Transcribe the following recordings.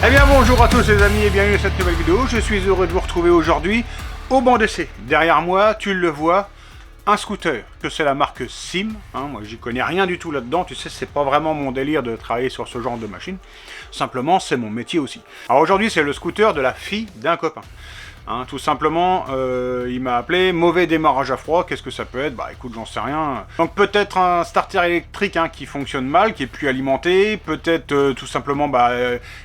Eh bien bonjour à tous les amis et bienvenue à cette nouvelle vidéo. Je suis heureux de vous retrouver aujourd'hui au banc d'essai. Derrière moi, tu le vois, un scooter. Que c'est la marque Sim. Moi j'y connais rien du tout là-dedans. Tu sais, c'est pas vraiment mon délire de travailler sur ce genre de machine. Simplement, c'est mon métier aussi. Alors aujourd'hui, c'est le scooter de la fille d'un copain. Tout simplement, il m'a appelé, mauvais démarrage à froid, qu'est-ce que ça peut être? Bah écoute, j'en sais rien. Donc peut-être un starter électrique qui fonctionne mal, qui est plus alimenté, peut-être tout simplement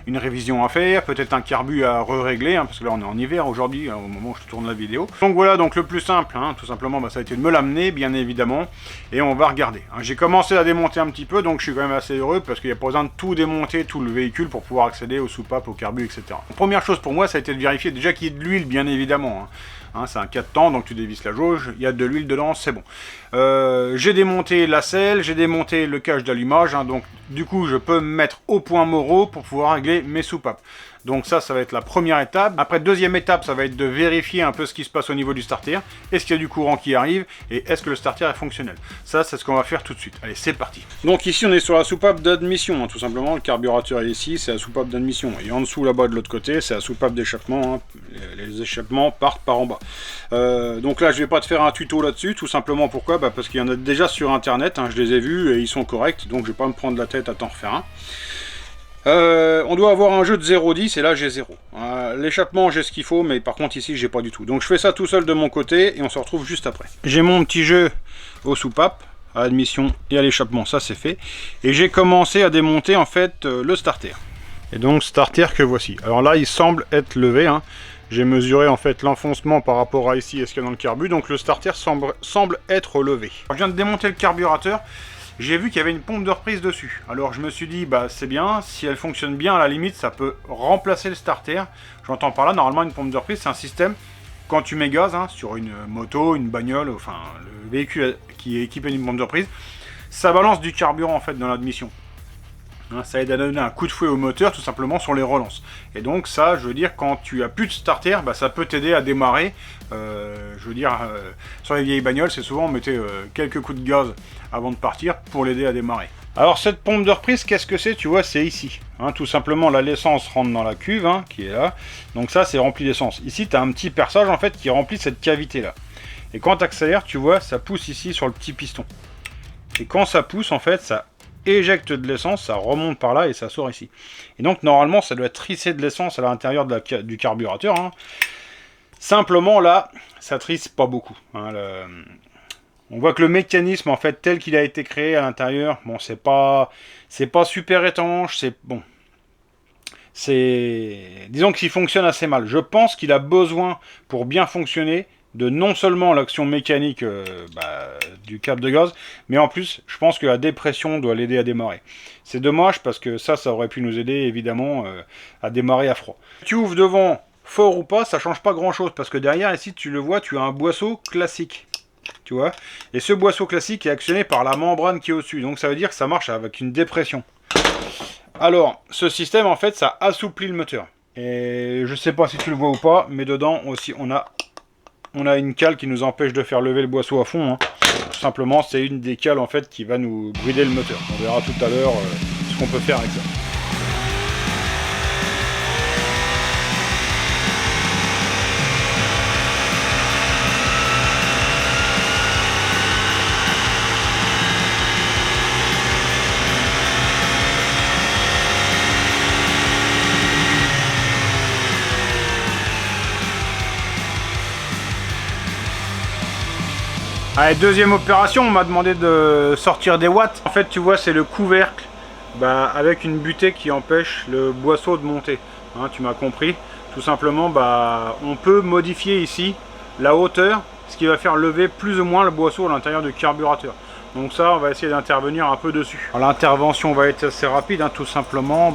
une révision à faire, peut-être un carbu à régler parce que là on est en hiver aujourd'hui, au moment où je tourne la vidéo. Donc voilà, donc le plus simple, tout simplement, ça a été de me l'amener, bien évidemment, et on va regarder. J'ai commencé à démonter un petit peu, donc je suis quand même assez heureux, parce qu'il n'y a pas besoin de tout démonter, tout le véhicule, pour pouvoir accéder aux soupapes, au carbu, etc. Première chose pour moi, ça a été de vérifier déjà qu'il y ait de l'huile, bien évidemment. C'est un 4 temps, donc tu dévisses la jauge, il y a de l'huile dedans, c'est bon. J'ai démonté la selle, j'ai démonté le cache d'allumage, donc du coup je peux me mettre au point moraux pour pouvoir régler mes soupapes. Donc ça va être la première étape. Après, deuxième étape, ça va être de vérifier un peu ce qui se passe au niveau du starter. Est-ce qu'il y a du courant qui arrive et est-ce que le starter est fonctionnel? Ça, c'est ce qu'on va faire tout de suite. Allez, c'est parti. Donc ici, on est sur la soupape d'admission, tout simplement. Le carburateur est ici, c'est la soupape d'admission. Et en dessous, là-bas, de l'autre côté, c'est la soupape d'échappement. Les échappements partent par en bas. Donc là, je vais pas te faire un tuto là-dessus. Tout simplement, pourquoi? Parce qu'il y en a déjà sur Internet. Je les ai vus et ils sont corrects. Donc, je vais pas me prendre la tête à t'en refaire un. On doit avoir un jeu de 0,10 et là j'ai 0. L'échappement j'ai ce qu'il faut, mais par contre ici j'ai pas du tout. Donc je fais ça tout seul de mon côté et on se retrouve juste après. J'ai mon petit jeu aux soupapes, à l'admission et à l'échappement, ça c'est fait. Et j'ai commencé à démonter en fait le starter. Et donc starter que voici. Alors là il semble être levé. J'ai mesuré en fait l'enfoncement par rapport à ici et ce qu'il y a dans le carbu. Donc le starter semble être levé. Alors, je viens de démonter le carburateur. J'ai vu qu'il y avait une pompe de reprise dessus. Alors je me suis dit, c'est bien, si elle fonctionne bien, à la limite, ça peut remplacer le starter. J'entends par là, normalement, une pompe de reprise, c'est un système, quand tu mets gaz, sur une moto, une bagnole, enfin, le véhicule qui est équipé d'une pompe de reprise, ça balance du carburant, en fait, dans l'admission. Ça aide à donner un coup de fouet au moteur, tout simplement, sur les relances. Et donc ça, je veux dire, quand tu as plus de starter, ça peut t'aider à démarrer. Je veux dire, sur les vieilles bagnoles, c'est souvent on mettait quelques coups de gaz avant de partir pour l'aider à démarrer. Alors cette pompe de reprise, qu'est-ce que c'est? Tu vois, c'est ici. Tout simplement, là, l'essence rentre dans la cuve, qui est là. Donc ça, c'est rempli d'essence. Ici, tu as un petit perçage, en fait, qui remplit cette cavité-là. Et quand tu accélères, tu vois, ça pousse ici sur le petit piston. Et quand ça pousse, en fait, ça éjecte de l'essence, ça remonte par là et ça sort ici. Et donc normalement ça doit trisser de l'essence à l'intérieur du carburateur. Simplement là, ça trisse pas beaucoup. On voit que le mécanisme en fait tel qu'il a été créé à l'intérieur, bon c'est pas super étanche, disons qu'il fonctionne assez mal. Je pense qu'il a besoin pour bien fonctionner de non seulement l'action mécanique du câble de gaz, mais en plus, je pense que la dépression doit l'aider à démarrer. C'est dommage parce que ça aurait pu nous aider évidemment à démarrer à froid. Tu ouvres devant fort ou pas, ça change pas grand chose parce que derrière ici, tu le vois, tu as un boisseau classique. Tu vois? Et ce boisseau classique est actionné par la membrane qui est au-dessus. Donc ça veut dire que ça marche avec une dépression. Alors, ce système en fait, ça assouplit le moteur. Et je sais pas si tu le vois ou pas, mais dedans aussi, on a une cale qui nous empêche de faire lever le boisseau à fond. Tout simplement, c'est une des cales en fait qui va nous brider le moteur. On verra tout à l'heure ce qu'on peut faire avec ça. Allez, deuxième opération, on m'a demandé de sortir des watts. En fait, tu vois, c'est le couvercle avec une butée qui empêche le boisseau de monter. Tu m'as compris. Tout simplement, on peut modifier ici la hauteur, ce qui va faire lever plus ou moins le boisseau à l'intérieur du carburateur. Donc ça, on va essayer d'intervenir un peu dessus. L'intervention va être assez rapide, tout simplement.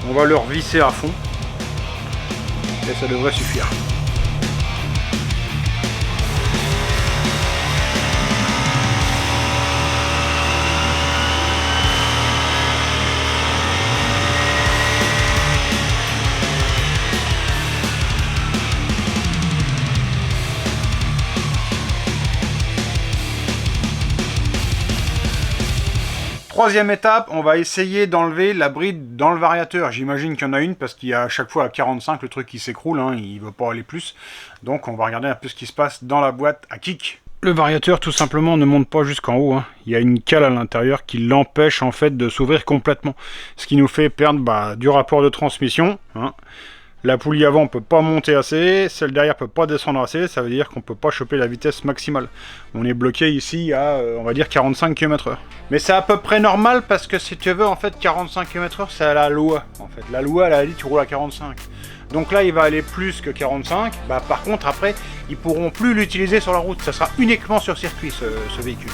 On va le revisser à fond. Et ça devrait suffire. Troisième étape, on va essayer d'enlever la bride dans le variateur. J'imagine qu'il y en a une parce qu'il y a à chaque fois à 45 le truc qui s'écroule, hein, il ne veut pas aller plus. Donc on va regarder un peu ce qui se passe dans la boîte à kick. Le variateur tout simplement ne monte pas jusqu'en haut, hein. Il y a une cale à l'intérieur qui l'empêche en fait de s'ouvrir complètement. Ce qui nous fait perdre du rapport de transmission, hein. La poulie avant ne peut pas monter assez, celle derrière ne peut pas descendre assez, ça veut dire qu'on ne peut pas choper la vitesse maximale. On est bloqué ici à, on va dire, 45 km/h. Mais c'est à peu près normal parce que si tu veux, en fait, 45 km/h, c'est à la loi. En fait, la loi, elle a dit tu roules à 45. Donc là, il va aller plus que 45. Par contre, après, ils pourront plus l'utiliser sur la route. Ça sera uniquement sur circuit, ce véhicule.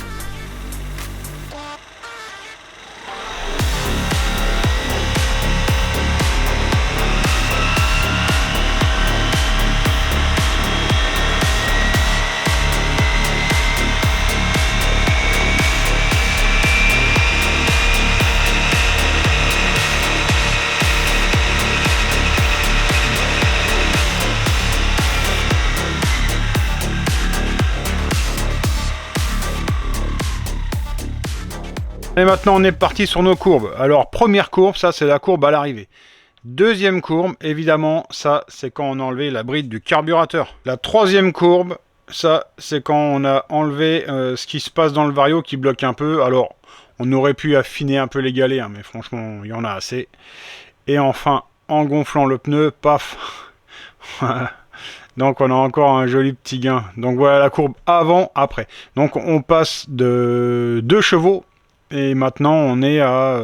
Et maintenant on est parti sur nos courbes. Alors première courbe, ça c'est la courbe à l'arrivée. Deuxième courbe, évidemment, ça c'est quand on a enlevé la bride du carburateur. La troisième courbe, ça c'est quand on a enlevé ce qui se passe dans le vario qui bloque un peu. Alors on aurait pu affiner un peu les galets, hein, mais franchement il y en a assez. Et enfin, en gonflant le pneu, paf. Donc on a encore un joli petit gain. Donc voilà la courbe avant, après. Donc on passe de 2 chevaux. Et maintenant, on est à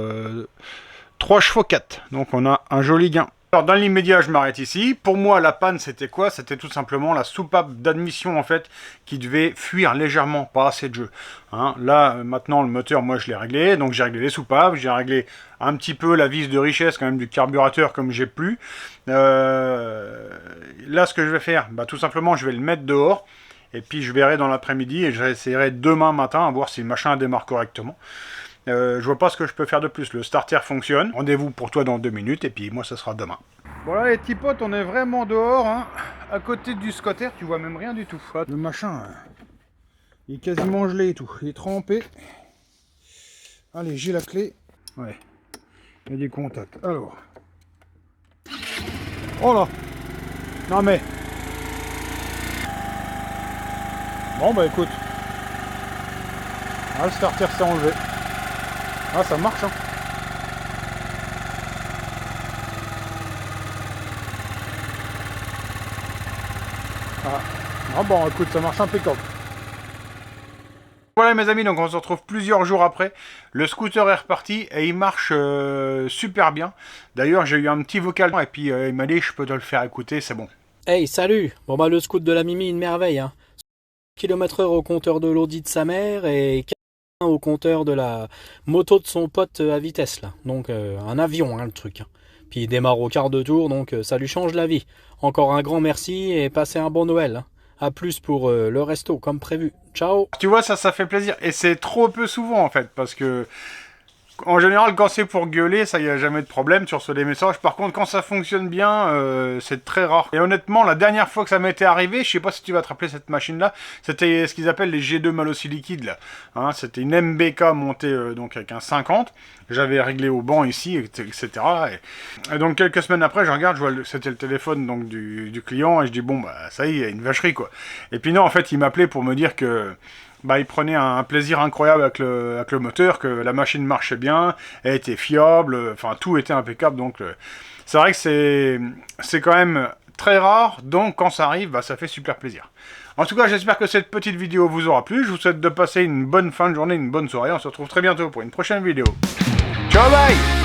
3 chevaux 4. Donc, on a un joli gain. Alors, dans l'immédiat, je m'arrête ici. Pour moi, la panne, c'était quoi? C'était tout simplement la soupape d'admission, en fait, qui devait fuir légèrement, pas assez de jeu. Hein, là, maintenant, le moteur, moi, je l'ai réglé. Donc, j'ai réglé les soupapes. J'ai réglé un petit peu la vis de richesse, quand même, du carburateur, comme j'ai pu. Là, ce que je vais faire, tout simplement, je vais le mettre dehors. Et puis je verrai dans l'après-midi et j'essaierai demain matin à voir si le machin démarre correctement. Je vois pas ce que je peux faire de plus. Le starter fonctionne. Rendez-vous pour toi dans 2 minutes et puis moi ce sera demain. Voilà les petits potes, on est vraiment dehors, hein, à côté du scotter, tu vois même rien du tout. Le machin, il est quasiment gelé et tout. Il est trempé. Allez, j'ai la clé. Ouais. Il y a des contacts. Alors. Oh là. Non mais. Bon écoute, le starter s'est enlevé. Ça marche, hein. Bon écoute, ça marche impeccable. Voilà mes amis, donc on se retrouve plusieurs jours après. Le scooter est reparti et il marche super bien. D'ailleurs j'ai eu un petit vocal et puis il m'a dit je peux te le faire écouter, c'est bon. Hey salut. Bon le scoot de la Mimi, une merveille, hein. Km/h au compteur de l'Audi de sa mère et 4 au compteur de la moto de son pote à vitesse là. Donc un avion, hein, le truc. Puis il démarre au quart de tour, donc ça lui change la vie. Encore un grand merci et passez un bon Noël, hein. A plus pour le resto comme prévu. Ciao. Tu vois, ça fait plaisir. Et c'est trop peu souvent en fait, parce que en général, quand c'est pour gueuler, ça y a jamais de problème, tu reçois des messages. Par contre, quand ça fonctionne bien, c'est très rare. Et honnêtement, la dernière fois que ça m'était arrivé, je sais pas si tu vas te rappeler cette machine-là, c'était ce qu'ils appellent les G2 mal aussi liquides, là. Hein, c'était une MBK montée donc avec un 50. J'avais réglé au banc ici, etc. Et donc, quelques semaines après, je regarde, je vois c'était le téléphone donc, du client, et je dis, bon, ça y est, il y a une vacherie, quoi. Et puis non, en fait, il m'appelait pour me dire que il prenait un plaisir incroyable avec le moteur, que la machine marchait bien, elle était fiable, enfin tout était impeccable, donc c'est vrai que c'est quand même très rare, donc quand ça arrive, ça fait super plaisir. En tout cas, j'espère que cette petite vidéo vous aura plu, je vous souhaite de passer une bonne fin de journée, une bonne soirée, on se retrouve très bientôt pour une prochaine vidéo. Ciao, bye!